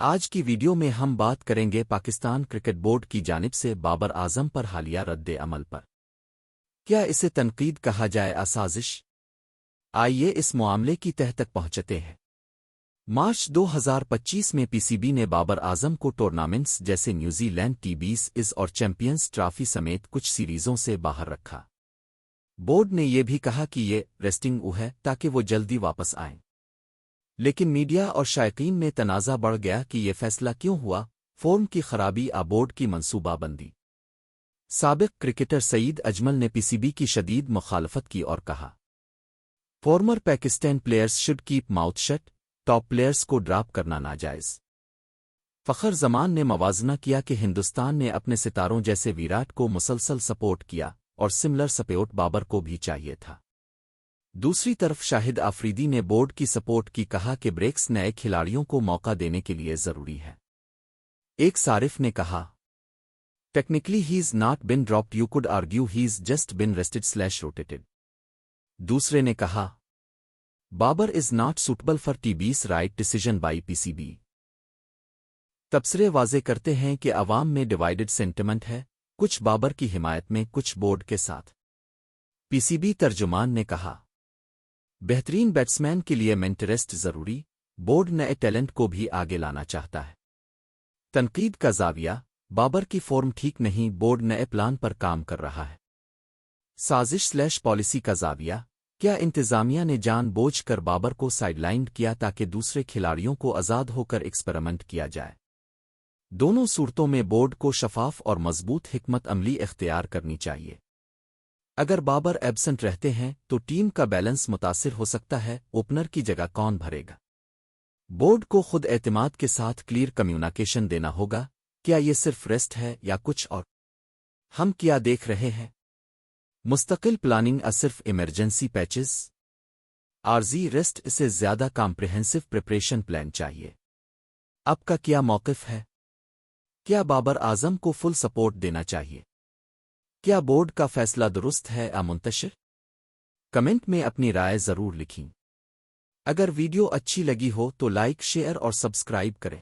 آج کی ویڈیو میں ہم بات کریں گے پاکستان کرکٹ بورڈ کی جانب سے بابر اعظم پر حالیہ رد عمل پر۔ کیا اسے تنقید کہا جائے یا سازش؟ آئیے اس معاملے کی تہہ تک پہنچتے ہیں۔ مارچ 2025 میں پی سی بی نے بابر اعظم کو ٹورنامنٹس جیسے نیوزی لینڈ ٹی20 اور چیمپئنز ٹرافی سمیت کچھ سیریزوں سے باہر رکھا۔ بورڈ نے یہ بھی کہا کہ یہ ریسٹنگ ہے تاکہ وہ جلدی واپس آئیں۔ لیکن میڈیا اور شائقین میں تنازع بڑھ گیا کہ یہ فیصلہ کیوں ہوا، فارم کی خرابی یا بورڈ کی منصوبہ بندی۔ سابق کرکٹر سعید اجمل نے پی سی بی کی شدید مخالفت کی اور کہا، former Pakistan players should keep mouth shut, top players کو ڈراپ کرنا ناجائز۔ فخر زمان نے موازنہ کیا کہ ہندوستان نے اپنے ستاروں جیسے ویراٹ کو مسلسل سپورٹ کیا اور سملر سپورٹ بابر کو بھی چاہیے تھا۔ دوسری طرف شاہد آفریدی نے بورڈ کی سپورٹ کی، کہا کہ بریکس نئے کھلاڑیوں کو موقع دینے کے لیے ضروری ہے۔ ایک صارف نے کہا، technically has not been dropped, you could argue has just been rested rotated. دوسرے نے کہا، Babar is not suitable for ٹی20 right decision by P C B. تبصرے واضح کرتے ہیں کہ عوام میں ڈیوائیڈڈ سینٹیمنٹ ہے، کچھ بابر کی حمایت میں، کچھ بورڈ کے ساتھ۔ پی سی بی ترجمان نے کہا، بہترین بیٹسمین کے لیے مینٹرسٹ ضروری، بورڈ نئے ٹیلنٹ کو بھی آگے لانا چاہتا ہے۔ تنقید کا زاویہ، بابر کی فارم ٹھیک نہیں، بورڈ نئے پلان پر کام کر رہا ہے۔ سازش/پالیسی کا زاویہ، کیا انتظامیہ نے جان بوجھ کر بابر کو سائیڈ لائنڈ کیا تاکہ دوسرے کھلاڑیوں کو آزاد ہو کر ایکسپیریمنٹ کیا جائے؟ دونوں صورتوں میں بورڈ کو شفاف اور مضبوط حکمت عملی اختیار کرنی چاہیے۔ اگر بابر ایبسنٹ رہتے ہیں تو ٹیم کا بیلنس متاثر ہو سکتا ہے، اوپنر کی جگہ کون بھرے گا؟ بورڈ کو خود اعتماد کے ساتھ کلیئر کمیونیکیشن دینا ہوگا، کیا یہ صرف ریسٹ ہے یا کچھ اور؟ ہم کیا دیکھ رہے ہیں؟ مستقل پلاننگ یا صرف ایمرجنسی پیچز؟ عارضی ریسٹ سے زیادہ کمپریہنسو پریپریشن پلان چاہیے۔ اب کا کیا موقف ہے؟ کیا بابر اعظم کو فل سپورٹ دینا چاہیے؟ کیا بورڈ کا فیصلہ درست ہے یا منتشر؟ کمنٹ میں اپنی رائے ضرور لکھیں۔ اگر ویڈیو اچھی لگی ہو تو لائک، شیئر اور سبسکرائب کریں۔